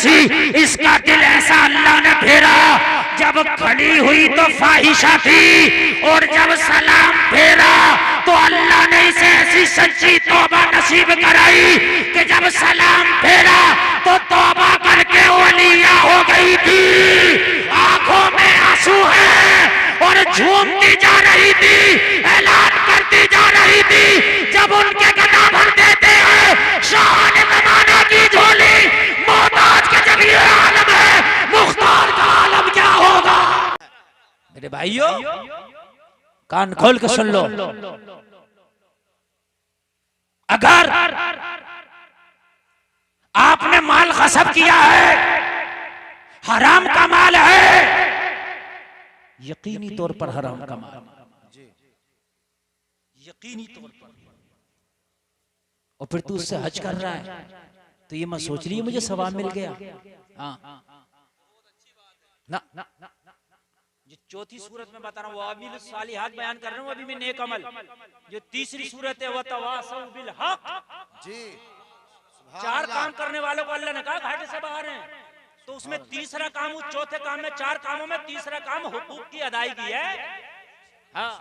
कसी, इसका दिल ऐसा अल्लाह ने फेरा, जब खड़ी हुई तो फाहिशा थी और जब सलाम फेरा तो अल्लाह ने इसे ऐसी सच्ची तौबा नसीब कराई कि जब सलाम फेरा तो तौबा करके वलिया हो गई थी। आंखों में आंसू है और झूमती जा रही थी, ऐलान करती जा रही थी। जब उनके गदा भर देते हैं शान ज़माना की झोली, मोहताज के जब ये आलम है, मुख्तार का आलम क्या होगा। मेरे भाइयों कान खोल के सुन लो, अगर आपने माल गसब किया है, हराम का माल है, यकीनी तौर पर हराम का माल, यकीनी तौर पर, और फिर तू उससे हज कर रहा है तो ये मत सोच रही मुझे सवाब मिल गया। हाँ ना, जो चौथी सूरत में बता रहा हूँ, वाबिल सालिहात बयान कर रहा हूँ अभी मैं नेक अमल। जो तीसरी सूरत है वह तवासौ बिल हक जी, चार काम करने वालों को अल्लाह ने कहा घाटे से बाहर हैं, तो उसमें तीसरा काम, उस चौथे काम में, चार कामों में तीसरा काम हुकूक की अदायगी है। हाँ,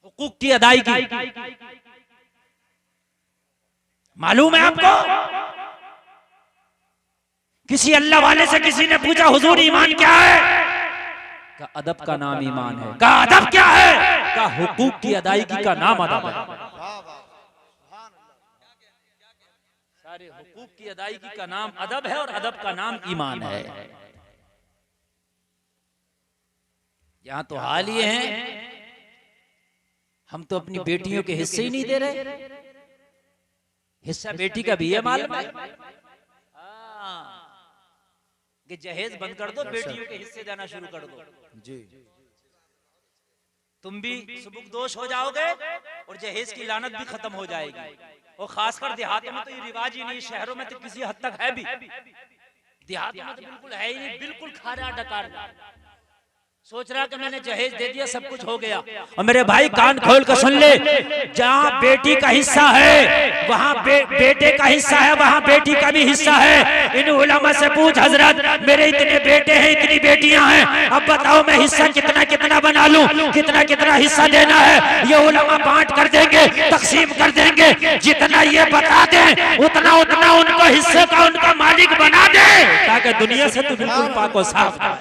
हुकूक की अदायगी। मालूम है आपको, किसी अल्लाह वाले से किसी ने पूछा हुजूर ईमान क्या है, का अदब का नाम ईमान है। का अदब क्या है, का हुकूक की अदायगी का नाम अदब है। सारे हुकूक की अदायगी का नाम अदब है और अदब का नाम ईमान है। यहां तो हाल ये है, हम तो अपनी बेटियों के हिस्से ही नहीं दे रहे। हिस्सा बेटी का भी है मालूम है, कि जहेज बंद कर दो, बेटियों के हिस्से जाना शुरू कर दो जी, तुम भी सुबुकदोश हो जाओगे और जहेज की लानत भी खत्म हो जाएगी। और खासकर देहातों में तो ये रिवाज ही नहीं, शहरों में तो किसी हद तक है भी, देहातों में तो बिल्कुल है ही नहीं, बिल्कुल खारा डकार, सोच रहा कि मैंने जहेज दे दिया सब कुछ हो गया। और मेरे भाई कान खोल कर सुन ले, जहाँ बेटी का हिस्सा है वहाँ बेटे का हिस्सा है, वहाँ बेटी का भी हिस्सा है। इन उलमा से पूछ हजरत मेरे इतने बेटे हैं, इतनी बेटियां हैं, अब बताओ मैं हिस्सा कितना कितना बना लूं, कितना कितना हिस्सा देना है। ये उलमा बांट कर देंगे, तकसीम कर देंगे, जितना ये बता दें उतना उतना उनको हिस्से का उनका मालिक बना दे, ताकि दुनिया से तो बिल्कुल पाको साफ है।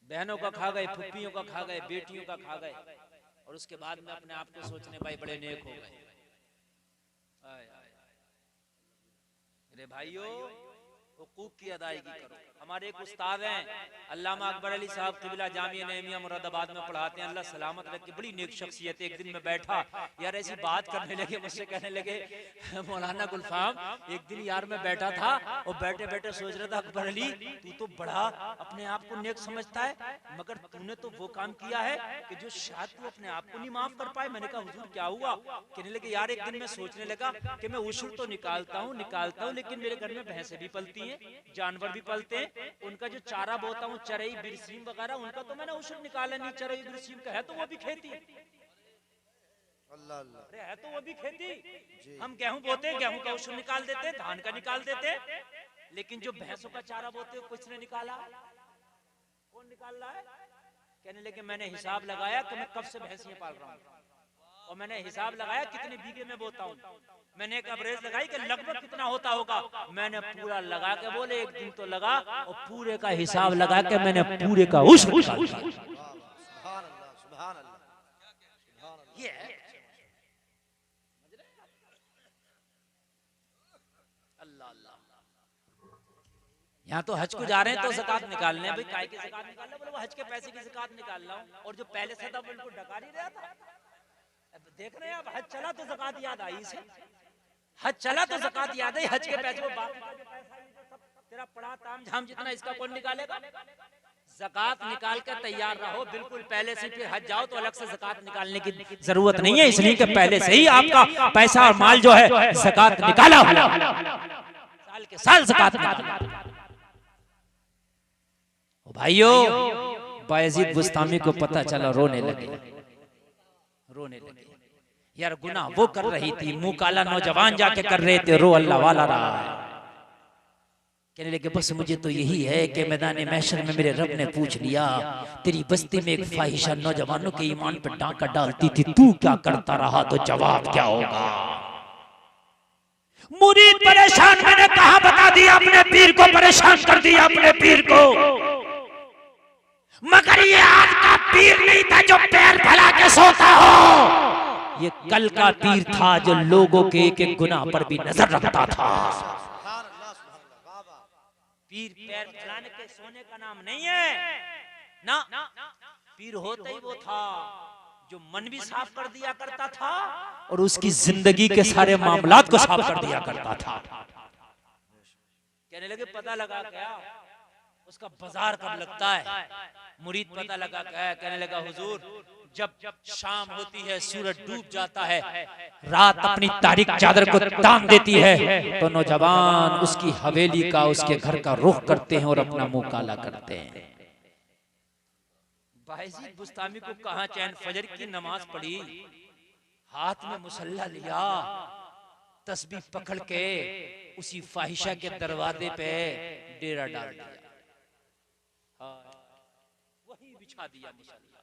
बहनों का खा गए, फुप्पियों का खा गए, बेटियों का खा गए, और उसके बाद में अपने आप को सोचने भाई बड़े नेक हो गए। मेरे भाइयों हुकूक की अदायगी करो। हमारे एक उस्ताद हैं अल्लामा अकबर अली साहब क़िबला जामिया नईमिया मुरादाबाद में पढ़ाते हैं, अल्लाह सलामत रखे, बड़ी नेक शख्सियत। एक दिन मैं बैठा यार ऐसी बात करने लगे, मुझसे कहने लगे मौलाना गुलफाम एक दिन यार मैं बैठा था और बैठे बैठे सोच रहा था अकबर अली तू तो बड़ा अपने आप को नेक समझता है, मगर तूने तो वो काम किया है कि जो शायद तू अपने आप को नहीं माफ कर पाए। मैंने कहा हुजूर क्या हुआ? कहने लगे यार एक दिन मैं सोचने लगा कि मैं उशर तो निकालता हूँ लेकिन मेरे घर में भैंसे भी पलती हैं, जानवर भी पलते हैं, उनका जो चारा बोता हूँ चरई बिरसीम वगैरह, उनका तो मैंने उशर निकाला नहीं। चरई बिरसीम का है तो वो भी खेती, अल्लाह अल्लाह है तो वो भी खेती। हम गेहूं बोते, गेहूं का उशर निकाल देते, धान का निकाल देते, लेकिन जो भैंसों का चारा बोते किसने निकाला? कौन निकाल रहा है? कहने लगे मैंने हिसाब लगाया कि मैं कब से भैंसियां पाल रहा हूँ, और मैंने हिसाब लगाया कितने बीघे में बोता हूँ, मैंने एक एवरेज लगाई कि लगभग कितना होता होगा। मैंने पूरा लगा के बोले एक दिन तो लगा, और पूरे का हिसाब लगा के मैंने पूरे का उशर निकाल दिया। ये अल्लाह अल्लाह। यहाँ तो हज को जा रहे हैं तो ज़कात निकालने, भाई काय की ज़कात निकालना, बोले वो हज के पैसे की ज़कात निकाल रहा हूँ, और जो पहले से था उनको डका नहीं रहा था। देख रहे हैं अब हज चला तो ज़कात याद आई से, हज चला तो ज़कात याद आई, हज के पैसे बाकी का जो पैसा तेरा पड़ा ताम झाम जितना इसका कौन निकालेगा? ज़कात निकाल कर तैयार रहो बिल्कुल पहले से, फिर हज जाओ तो अलग से ज़कात निकालने की जरूरत नहीं है, इसलिए कि पहले से ही आपका पैसा और माल जो है ज़कात निकाला हुआ, साल के साल ज़कात निकाला। भाइयों बायजीद बुस्तामी को पता चला, रोने लगे। यार गुनाह वो कर रही थी, मुंह काला नौजवान जाके कर रहे थे, रो अल्लाह वाला रहा है। कहने लगे बस मुझे तो यही है कि मैदान महशर में मेरे रब ने पूछ लिया, तेरी बस्ती में एक फाहिशा नौजवानों के ईमान पर डांका डालती थी, तू क्या करता रहा, तो जवाब क्या होगा। मुरीद परेशान, मैंने कहा बता दिया, अपने पीर को परेशान कर दिया, अपने पीर को। मगर ये आज का पीर नहीं था जो पैर फैला के सोता हो, ये कल का पीर था जो लोगों के एक एक गुनाह पर भी नजर रखता था। पीर पैर फैलाने के सोने का नाम नहीं है ना, पीर होता ही वो था जो मन भी साफ कर दिया करता था और उसकी जिंदगी के सारे मामलात को साफ कर दिया करता था। कहने लगे पता लगा क्या उसका बाजार कब लगता है। मुरीद पता लगा क्या, कहने लगा हुजूर जब शाम होती है, सूरज डूब जाता है, रात अपनी तारीख चादर को तान देती है, तो नौजवान उसकी हवेली का, उसके घर का रुख करते हैं और अपना मुंह काला करते हैं। बायजीद बुस्तामी को कहा चैन, फजर की नमाज पढ़ी, हाथ में मुसल्ला लिया, तस्बीह पकड़ के उसी फाहिशा के दरवाजे पे डेरा डाल दिया, वही बिछा दिया मुसल्ला।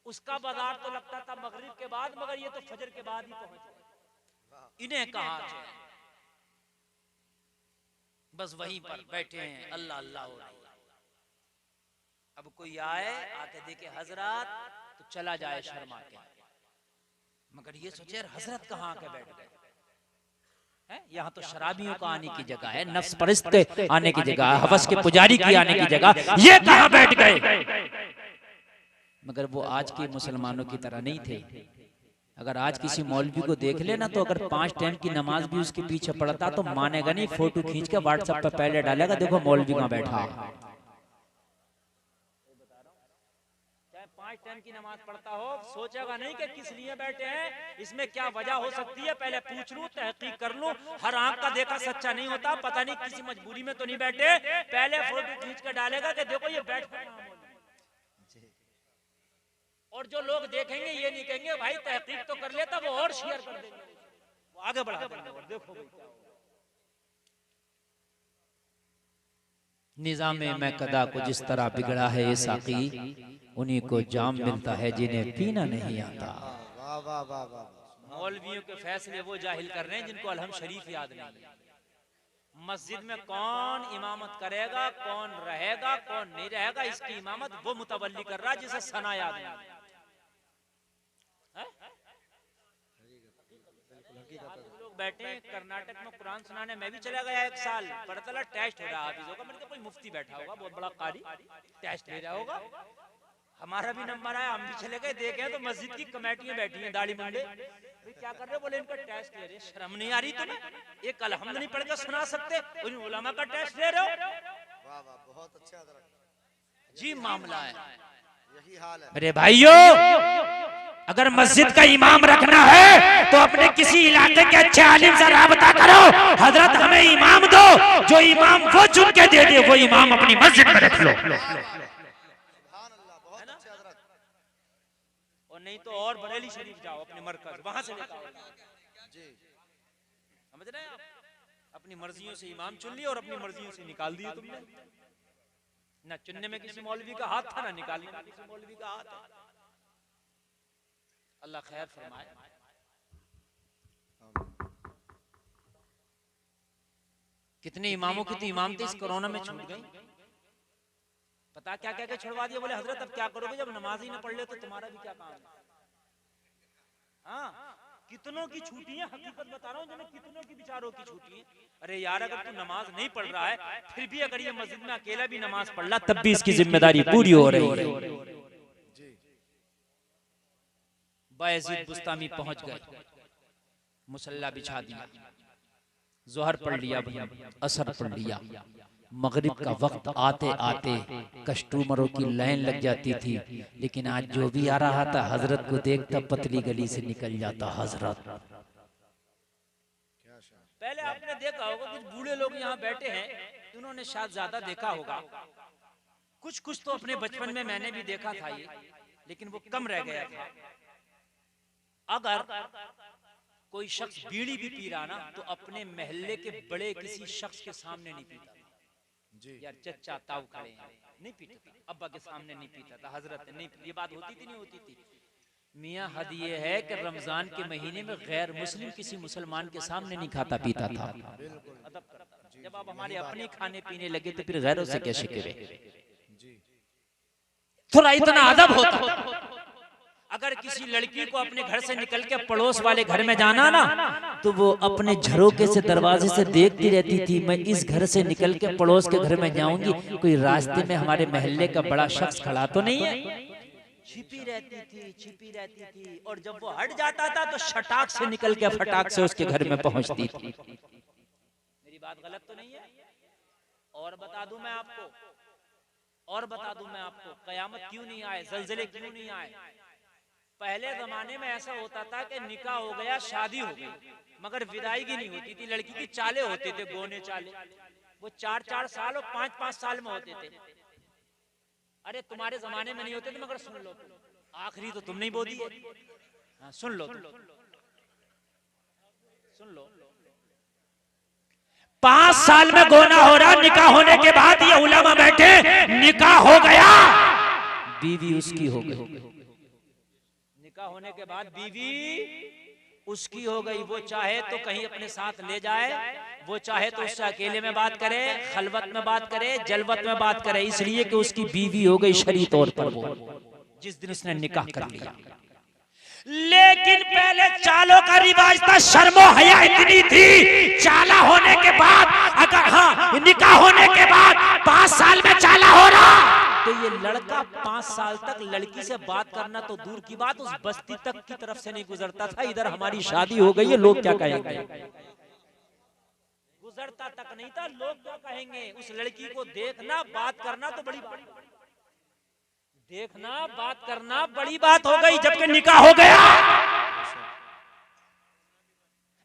उसका बाजार तो लगता था मगरिब के बाद, मगर ये तो फजर के बाद ही पहुंच गए। इन्हें कहा बस वहीं पर बैठे हैं, अल्लाह अल्लाह हो रही है। अब कोई आए आके देखे हजरत तो चला जाए शर्मा के, मगर ये सोचे हजरत कहाँ आके बैठ गए हैं। यहाँ तो शराबियों का आने की जगह है, नफ्स परस्त आने की जगह है, हवस के पुजारी की आने की जगह, ये कहाँ बैठ गए। मगर वो आज के मुसलमानों की तरह नहीं थे। अगर आज किसी मौलवी को देख लेना तो अगर 5 टाइम की नमाज भी उसके पीछे पड़ता तो मानेगा नहीं, फोटो खींच के व्हाट्सएप पर पहले डालेगा, देखो मौलवी कहाँ बैठा है। चाहे 5 टाइम की नमाज पढ़ता हो, सोचेगा नहीं कि किस लिए बैठे हैं, इसमें क्या वजह हो सकती है, पहले पूछ लूं, तहकीक कर लूं। हर आंख का देखा सच्चा नहीं होता, पता नहीं किसी मजबूरी में तो नहीं बैठे, पहले फोटो खींच के डालेगा कि देखो ये बैठ। और जो लोग देखेंगे ये नहीं कहेंगे भाई तहकीक तो कर लेता, वो और शेयर कर देंगे, वो आगे बढ़ा देंगे। और देखो निजामे में कदा को जिस तरह बिगड़ा है ये साकी, उन्हीं को जाम मिलता है जिन्हें पीना नहीं आता। मौलवियों के फैसले वो जाहिल कर रहे हैं जिनको अलहम शरीफ याद नहीं है। मस्जिद में कौन इमामत करेगा, कौन रहेगा, कौन नहीं रहेगा, इसकी इमामत वो मुतवल्ली कर रहा है जिसे सना याद नहीं। लोग बैठे हैं कर्नाटक में कुरान सुनाने, मैं भी चला गया 1 साल, पता चला टेस्ट हो रहा है हाफिजों का। मैंने कोई मुफ्ती बैठा होगा बहुत बड़ा कारी, टेस्ट ले रहा होगा, हमारा भी नंबर आया, हम भी चले गए, देखे तो मस्जिद की कमेटियां बैठी हैं दाढ़ी मुंडे, क्या कर रहे हो, बोले इनका टेस्ट ले रहे। शर्म नहीं आ रही तुम्हें, एक अलहम्द नहीं पढ़ के सुना सकते, उन उलमा का टेस्ट ले रहे हो। वाह वाह, बहुत अच्छा जी मामला है, यही हाल है। अरे भाइयों, अगर मस्जिद का इमाम रखना है तो अपने किसी इलाके के अच्छे आलिम से राबता करो, हजरत हमें इमाम दो, जो इमाम वो चुन के दे दे वो इमाम अपनी मस्जिद में रख लो। और नहीं तो और बरेली शरीफ जाओ अपने मरकज, वहां से लेकर आओ। समझ रहे हैं आप, अपनी मर्जियों से इमाम चुन लिया और अपनी मर्जियों से निकाल दिए तुमने। ना चुनने में किसी मौलवी का हाथ था, ना निकालने में किसी मौलवी का हाथ है। अल्लाह खैर फरमाए। कितने इमामों की तो इमामतें इस कोरोना में छूट गई, पता क्या क्या छुड़वा दिया। बोले हजरत अब क्या करोगे, जब नमाज ही ना पढ़ ले तो तुम्हारा भी क्या काम है। हाँ, कितनों की छूटी है, हकीकत बता रहा हूँ, जिन्हें कितनों की बिचारों की छूटी है। अरे यार, अगर तू नमाज नहीं पढ़ रहा है, फिर भी अगर ये मस्जिद में अकेला भी नमाज पढ़ रहा, तब भी इसकी जिम्मेदारी पूरी हो रही है। बायजीद बुस्तामी पहुंच गए, मुसल्ला बिछा दिया, जोहर पढ़ लिया, असर पढ़ लिया, मगरिब का वक्त आते आते कस्टमरों की लाइन लग जाती थी। लेकिन आज जो भी आ रहा था हजरत को देखता पतली गली से निकल जाता। हजरत पहले आपने देखा होगा कुछ बूढ़े लोग यहाँ बैठे हैं, उन्होंने शायद ज्यादा देखा होगा, कुछ तो अपने बचपन में मैंने भी देखा था ये, लेकिन वो कम रह गया था। अगर कोई शख्स बीड़ी भी पी रहा ना तो अपने महल्ले के बड़े किसी शख्स के सामने नहीं पीता जी। यार चचा ताऊ खड़े हैं नहीं पीता था, अब्बा के सामने नहीं पीता था, हजरत नहीं, ये बात होती थी नहीं होती थी। मियाँ हद ये है कि रमजान के महीने में गैर मुस्लिम किसी मुसलमान के सामने नहीं खाता पीता था। जब आप हमारे अपने खाने पीने लगे तो फिर गैरों से कैसे करें? थोड़ा इतना अदब होता। अगर किसी लड़की को अपने घर से निकल के पड़ोस वाले घर में जाना ना तो वो अपने झरोके से दरवाजे से देखती रहती थी, मैं इस घर से निकल के पड़ोस के घर में जाऊंगी, कोई रास्ते में हमारे मोहल्ले का बड़ा शख्स खड़ा तो नहीं है। छिपी रहती थी और जब वो हट जाता था तो शटाक से निकल के फटाक से उसके घर में पहुंचती थी। मेरी बात गलत तो नहीं है? और बता दूं मैं आपको, कयामत क्यों नहीं आए, जलजले क्यों नहीं आए? पहले जमाने में ऐसा होता था कि निकाह हो गया, शादी हो गई, मगर विदाईगी नहीं होती थी। लड़की की चाले होते थे, गोने चाले, वो 4-4 साल और 5-5 साल में होते थे। अरे तुम्हारे जमाने में नहीं होते थे, मगर सुन लो, आखिरी तो तुम नहीं बोली है। हाँ, सुन लो 5 साल में गोना हो रहा, निकाह होने के बाद ये उलमा बैठे, निकाह हो गया, बीवी उसकी हो गई। निकाह होने के बाद बीवी उसकी हो गई। वो चाहे तो कहीं अपने साथ ले जाए, वो चाहे तो उससे अकेले में बात करे, खलवत में बात करे, जलवत में बात करे, इसलिए कि उसकी बीवी हो गई शरई तौर पर वो जिस दिन उसने निकाह कर लिया। लेकिन पहले चालों का रिवाज था, शर्मो हया इतनी थी, चाला होने के बाद अगर हाँ निकाह होने के बाद 5 साल में चाला हो रहा तो ये लड़का 5 साल तक लड़की से बात करना तो दूर की बात, उस बस्ती तक की तरफ से नहीं गुजरता था। इधर हमारी शादी हो गई है, लोग क्या कहेंगे? गुजरता तक नहीं था, लोग क्या कहेंगे? उस लड़की को देखना, बात करना तो बड़ी बात, देखना बात करना बड़ी बात हो गई, जबकि निकाह हो गया।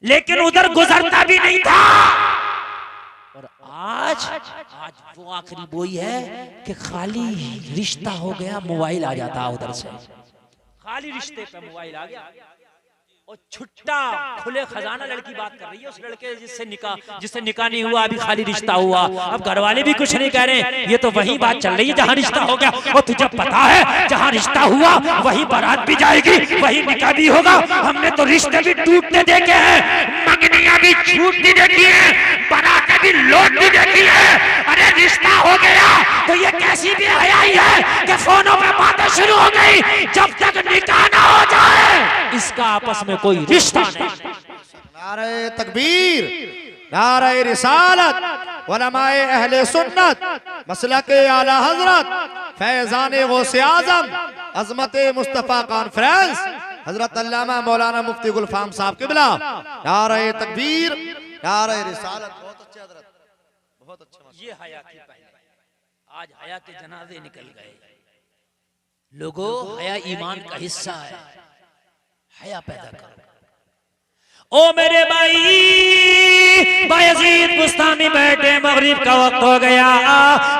लेकिन उधर गुजरता भी नहीं था। और आज वो आखिरी वही है कि खाली रिश्ता हो गया, मोबाइल आ जाता उधर से, खाली रिश्ते पे मोबाइल आ गया और छुट्टा खुले खजाना लड़की बात कर रही है उस लड़के जिससे निकाह नहीं हुआ, अभी खाली रिश्ता हुआ। अब घर वाले भी कुछ नहीं कह रहे, ये तो वही बात चल रही है जहाँ रिश्ता हो गया। और तुझे पता है जहाँ रिश्ता हुआ वही बारात भी जाएगी, वही निकाह भी होगा। हमने तो रिश्ते भी टूटते देखे हैं, मंगनियां भी छूटती देखी है, बारातें भी लौटती देखी है। अरे रिश्ता हो गया तो ये कैसी भी हयाई है कि फोनों पे बातें शुरू हो गई, जब तक निकाह ना हो जाए इसका आपस में कोई रिश्ता नहीं। नारे तकबीर, नारे रिसालत, उलमाए अहले सुन्नत, मसलके आला हजरत, फैजाने गौसे आजम, अजमते मुस्तफा कॉन्फ्रेंस, हजरत अल्लामा मौलाना मुफ्ती गुलफाम साहब किबला। नारे तकबीर, नारे रिसालत। बहुत अच्छे हजरत, बहुत अच्छे। ये हया की पहले, आज हया के जनाजे निकल गए। लोगों, हया ईमान का हिस्सा है, हया पैदा करो। ओ मेरे भाई, बायजीद बुस्तामी बैठे, मगरिब का वक्त हो गया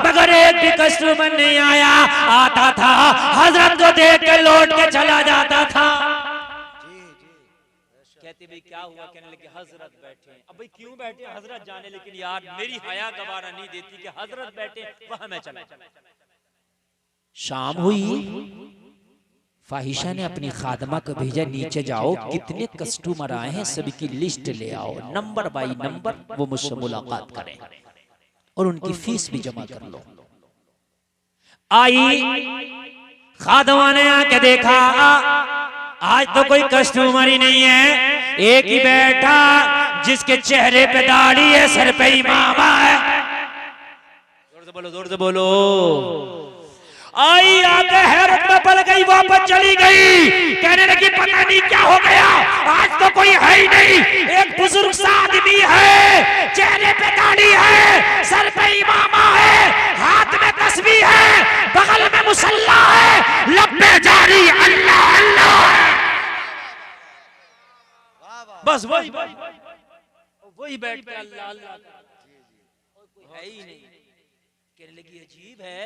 मगर एक भी कस्टमर नहीं आया। आता था हजरत को देख के लौट के चला जाता था। कहते भाई क्या हुआ? कहने लगे हजरत बैठे। अब भाई क्यों बैठे? हजरत जाने, लेकिन यार मेरी हया गवारा नहीं देती कि हजरत बैठे, वहां मैं चला। शाम हुई, फाहिशा ने अपनी खादमा को भेजा, नीचे जाओ, कितने कस्टमर आए हैं सभी की लिस्ट ले आओ, नंबर बाई नंबर वो मुझसे मुलाकात करें और उनकी फीस भी जमा कर लो। आई खादमा ने आके देखा आज तो कोई कस्टमर ही नहीं है, एक ही बैठा जिसके चेहरे पे दाढ़ी है, सर पे इमामा है। जोर से बोलो, जोर से बोलो। आई आके हैरत में पड़ गई, वापस चली गई, कहने लगी पता नहीं क्या हो गया, आज तो कोई है ही नहीं। एक बुजुर्ग सा आदमी है, चेहरे पे दाढ़ी है, सर पे इमामा है, हाथ में तस्बीह है, बगल में मुसल्ला है, लब्बे जारी अल्लाह अल्लाह। बस वही बैठ के अल्लाह अल्लाह, कोई है ही नहीं। कहने लगी अजीब है,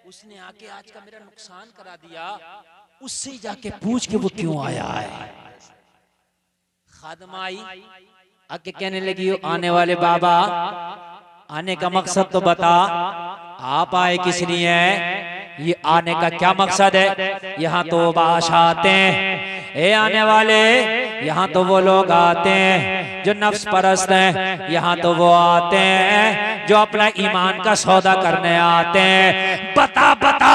उसने आके आज का मेरा नुकसान करा दिया, उससे जाके पूछ के वो क्यों आया है। खादमा आई आके कहने लगी आने वाले बाबा, आने का मकसद तो बता, आप आए किस लिए हैं, ये आने का क्या मकसद है। यहाँ तो बादशाह आते हैं, ए आने वाले, यहाँ तो वो लोग आते हैं जो नफ्स परस्त हैं, यहाँ तो वो आते हैं जो अपना ईमान का सौदा करने आते हैं। बता बता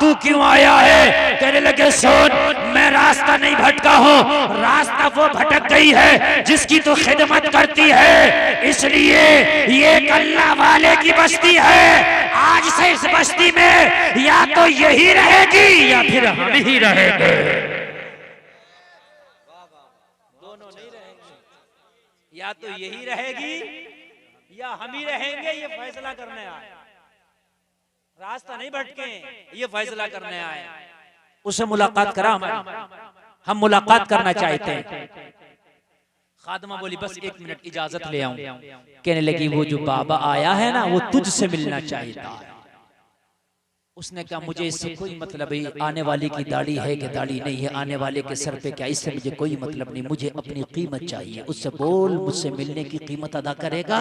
तू क्यों आया है। कहने लगे सुन, मैं रास्ता नहीं भटका हूँ, रास्ता वो भटक गई है जिसकी तू खिदमत करती है, इसलिए ये अल्लाह वाले की बस्ती है। आज से इस बस्ती में या तो यही रहेगी या फिर हम ही रहेंगे। दोनों नहीं रहेंगे, या तो यही रहेगी या हम ही रहेंगे। ये फैसला करने आए, रास्ता नहीं भटके, ये फैसला करने आए। उससे मुलाकात करा हमारी, हम मुलाकात करना चाहते हैं। खादमा बोली बस 1 मिनट इजाजत ले आऊं। कहने लगी वो जो बाबा आया है ना, वो तुझसे मिलना चाहता है। उसने कहा मुझे इससे कोई मतलब है, आने वाले की दाढ़ी है कि दाढ़ी नहीं है, आने वाले के सर पे क्या, इससे मुझे कोई मतलब नहीं, मुझे अपनी कीमत चाहिए। उससे बोल मुझसे मिलने की कीमत अदा करेगा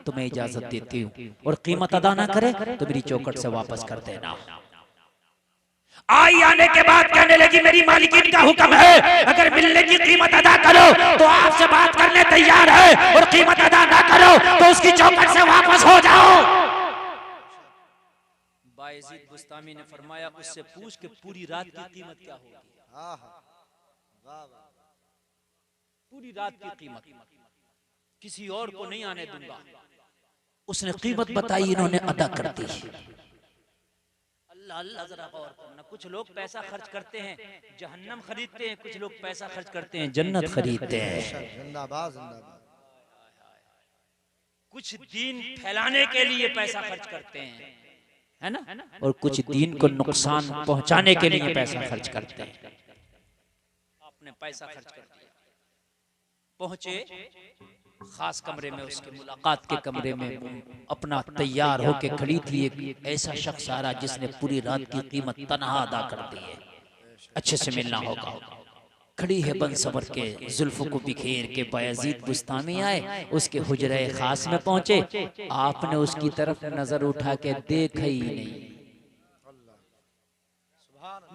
तो मैं इजाजत देती हूँ, और कीमत अदा ना करे तो मेरी चौखट से वापस कर देना। आई आने के बाद कहने लगी मेरी मालिकिन का हुक्म है, अगर मिलने की कीमत अदा करो तो आपसे बात करने तैयार है, और कीमत अदा ना करो तो उसकी चौखट से वापस हो जाओ। बायजीद बुस्तामी ने फरमाया उससे पूछ के पूरी रात की कीमत क्या होगी। पूरी रात की कीमत, किसी और को नहीं आने दूंगा। उसने कीमत बताई, इन्होंने अदा कर दी। अल्लाह अल्लाह, जरा गौर करना, कुछ लोग पैसा खर्च करते हैं जहन्नम खरीदते हैं, कुछ लोग पैसा खर्च करते हैं जन्नत खरीदते हैं। जिंदाबाद जिंदाबाद। कुछ दीन फैलाने के लिए पैसा खर्च करते हैं, है ना, और कुछ दीन को नुकसान पहुंचाने के लिए पैसा खर्च करते हैं। आपने पैसा खर्च कर दिया, पहुंचे खास कमरे में, उसके मुलाकात के कमरे में अपना तैयार होके खड़ी थी एक ऐसा शख्स आ रहा जिसने पूरी रात की कीमत तनहा अदा कर दी है, अच्छे से मिलना होगा। खड़ी है बन सबर के, जुल्फों को बिखेर के। बायजीद बुस्तामी आए, उसके हुजरे खास में पहुंचे। आपने उसकी तरफ नजर उठा के देखा ही नहीं,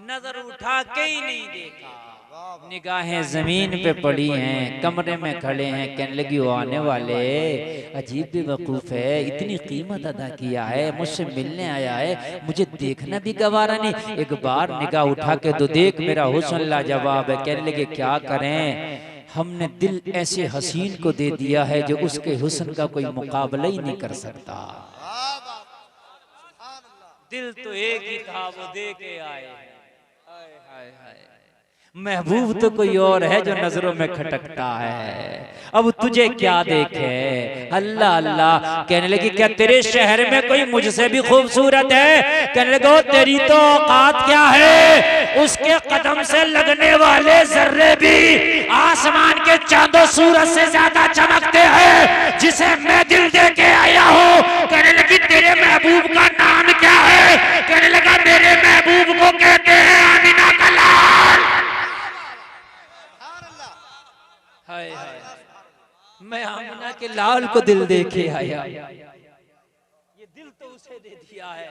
नजर उठा के ही नहीं देखा। निगाहें जमीन पे पड़ी हैं, कमरे में खड़े हैं। कहने लगी वो आने वाले अजीब बेवकूफ है, इतनी कीमत अदा किया है, मुझसे मिलने आया है, मुझे देखना भी गवारा नहीं, एक बार निगाह उठा के तो देख, मेरा हुस्न लाजवाब है। कहने लगे क्या करें, हमने दिल ऐसे हसीन को दे दिया है जो उसके हुस्न का कोई मुकाबला ही नहीं कर सकता। दिल तो एक ही था, वो दे के आए। हाय हाय हाय, महबूब तो कोई और है जो नजरों में खटकता है, अब तुझे क्या देखे। अल्लाह अल्लाह। कहने लगी क्या तेरे शहर में कोई मुझसे भी खूबसूरत है। कहने लगे तेरी तो औकात क्या है, उसके कदम से लगने वाले जर्रे भी आसमान के चांदो सूरज से ज्यादा चमकते हैं, जिसे मैं दिल दे के आया हूँ। कहने लगी तेरे महबूब का नाम क्या है। कहने लगा मेरे महबूब को कहते हैं आमिना का लाल। हाय हाय, मैं आमिना के लाल को दिल दे के आया, ये दिल तो उसे दे दिया है।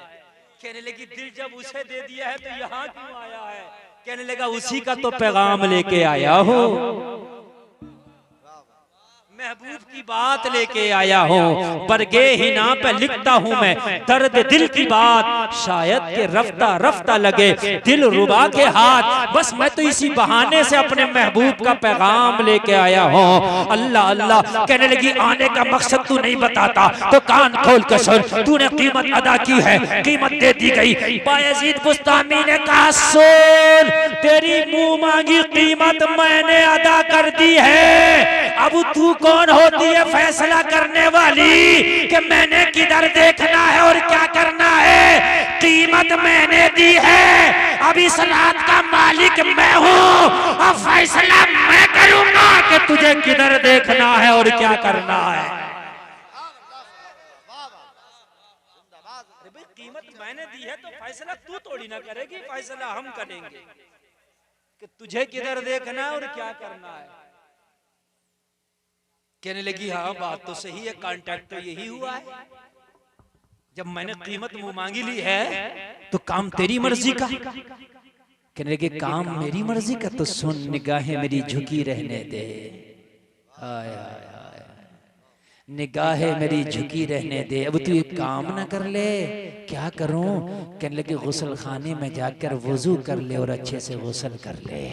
कहने लगी दिल जब उसे दे दिया है तो यहाँ क्यों आया है। कहने लगा उसी का तो पैगाम लेके आया हूँ, महबूब की बात लेके आया हूँ। बरगे हिना पे लिखता हूँ मैं दर्द दिल की बात, शायद के रफ्ता रफ्ता लगे दिल रुबा के हाथ। बस मैं तो इसी बहाने से अपने महबूब का पैगाम लेके आया हूँ। अल्लाह अल्लाह। कहने लगी आने का मकसद तू नहीं बताता तो कान खोल कर सुन, तूने कीमत अदा की है, कीमत दे दी गई। बायजीद बुस्तामी ने कहा सुन, तेरी मुंह मांगी कीमत मैंने अदा कर दी है, अब तू कौन होती है फैसला करने वाली कि मैंने किधर देखना है और क्या करना है। कीमत मैंने दी है, अब इस रात का मालिक मैं हूँ, अब फैसला मैं करूंगा कि तुझे किधर देखना है और क्या करना है। कीमत मैंने दी है तो फैसला तू थोड़ी ना करेगी, फैसला हम करेंगे कि तुझे किधर देखना है और क्या करना है। कहने लगी हाँ बात तो सही है, कांटेक्ट तो यही हुआ है। जब मैंने कीमत मुंह मांगी ली है तो काम तेरी मर्जी का। कहने लगे काम मेरी मर्जी का, तो सुन निगाहें मेरी झुकी रहने दे। आय आय आय, निगाहें मेरी झुकी रहने दे। अब तू ये काम ना कर ले, क्या करूं? कहने लगे गुस्ल खाने में जाकर वुजू कर ले और अच्छे से गुस्ल कर ले।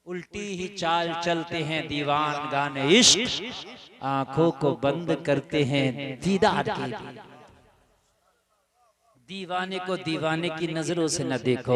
उल्टी ही चाल चलते हैं दीवान गाने इश्क, आंखों को बंद करते हैं दीदार के लिए। दीवाने को दीवाने की नजरों से न देखो,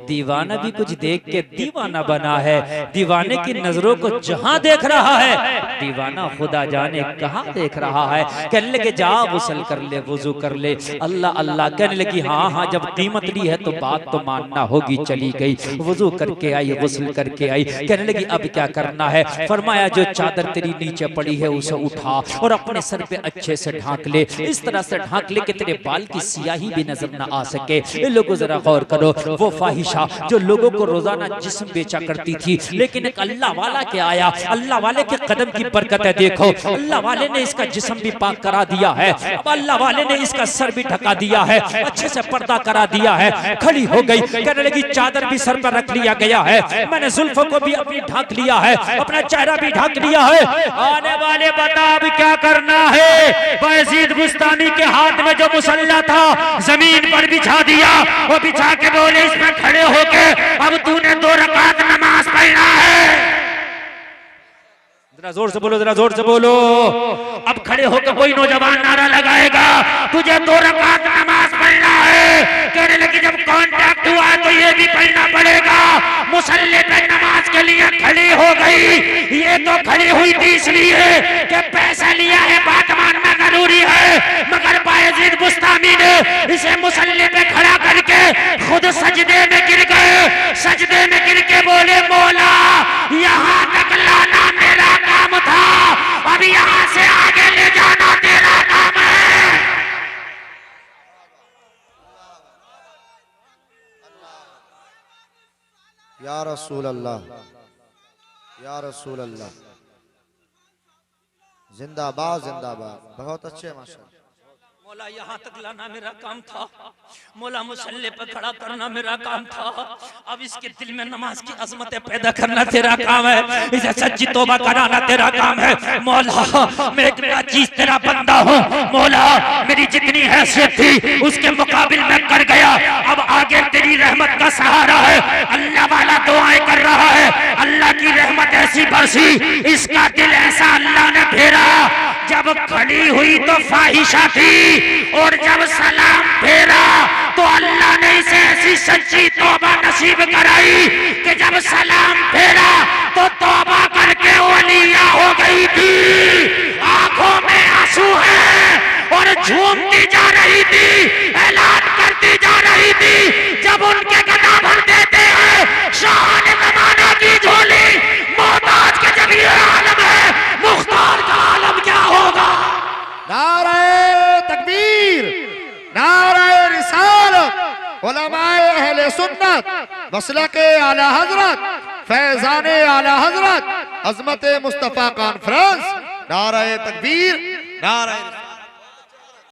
दीवाना भी कुछ देख के दीवाना बना है। दीवाने की नजरों को जहां देख रहा है, दीवाना खुदा जाने कहां देख रहा है। कहने लगे जा गुस्ल कर ले, वुजू कर ले। अल्लाह अल्लाह कहने लगी हाँ हाँ, जब कीमत ली है तो बात तो मानना होगी। चली गई, वुजू करके आई, गुस्ल करके आई। कहने लगी अब क्या करना है? फरमाया जो चादर तेरी नीचे पड़ी है उसे उठा और अपने सर पे अच्छे से ढांक ले, इस तरह से ढांक ले कि तेरे बाल की सियाही भी नजर न आ सके। ये लोगों जरा गौर करो, वो फाहिशा जो लोगों को रोजाना जिस्म बेचा करती थी, लेकिन एक अल्लाह वाला के आया, अल्लाह वाले के कदम की बरकत है। देखो अल्लाह वाले ने इसका जिस्म भी पाक करा दिया है, अब अल्लाह वाले ने इसका सर भी ढका दिया है, अच्छे से पर्दा करा दिया है। खड़ी हो गई, कहने लगी चादर भी सर पर रख लिया गया है, मैंने जुल्फों को भी अपनी ढांक लिया है, अपना चेहरा भी ढांक लिया है। आने वाले बता अब क्या करना है? यजीद बुस्तामी के हाथ में जो मुसल्ला था जमीन पर बिछा दिया, वो बिछा के बोले इसमें खड़े होके अब तूने 2 रकात नमाज पढ़ना है। जरा जोर से बोलो, जरा जोर से बोलो। अब खड़े होकर कोई नौजवान नारा लगाएगा तुझे 2 रकात नमाज पढ़ना है। कहने लगी जब कॉन्ट्रैक्ट हुआ तो ये भी पढ़ना पड़ेगा। मुसल्ले पे नमाज के लिए खड़ी हो गई। ये तो खड़ी हुई थी इसलिए कि पैसा लिया है, बात मानना जरूरी है, मगर बायजीद बुस्तामी ने इसे मुसल्ले पे खड़ा करके खुद सजदे में गिर गए। सजदे में गिर के बोले मौला यहाँ तक लाना मेरा काम था, अब यहाँ से आगे ले जाना तेरा काम है। या रसूल अल्लाह, या रसूल अल्लाह, जिंदाबाद जिंदाबाद। बहुत अच्छे माशाअल्लाह। मौला यहाँ तक लाना मेरा काम था, मौला मुसल्ले पर खड़ा करना मेरा काम था, अब इसके दिल में नमाज की अजमतें पैदा करना तेरा काम है, इसे सच्ची तौबा कराना तेरा काम है। मौला मैं एक चीज तेरा बंदा हूँ, मौला मेरी जितनी हैसियत थी उसके मुकाबिल मैं कर गया, अब आगे तेरी रहमत का सहारा है। अल्लाह वाला दुआएं कर रहा है, अल्लाह की रहमत ऐसी बरसी, इसका दिल ऐसा अल्लाह ने फेरा। जब खड़ी हुई तो फाहिशा थी और जब सलाम फेरा तो अल्लाह ने इसे ऐसी सच्ची तौबा नसीब कराई कि जब सलाम फेरा तो तौबा करके वलिया हो गई थी। आंखों में आंसू है और झूमती जा रही थी, ऐलान करती जा रही थी। जब उनके गदा भर देते हैं शान ज़माना की झोली, मोहताज के जब ये आलम है, मुख्तार का आलम क्या होगा? नारे तकबीर, नारे रिसालत, उलमाए अहले सुन्नत, मसलके आला हजरत, फैजाने आला हजरत, अजमत मुस्तफा कॉन्फ्रेंस। नारे तकबीर, नारे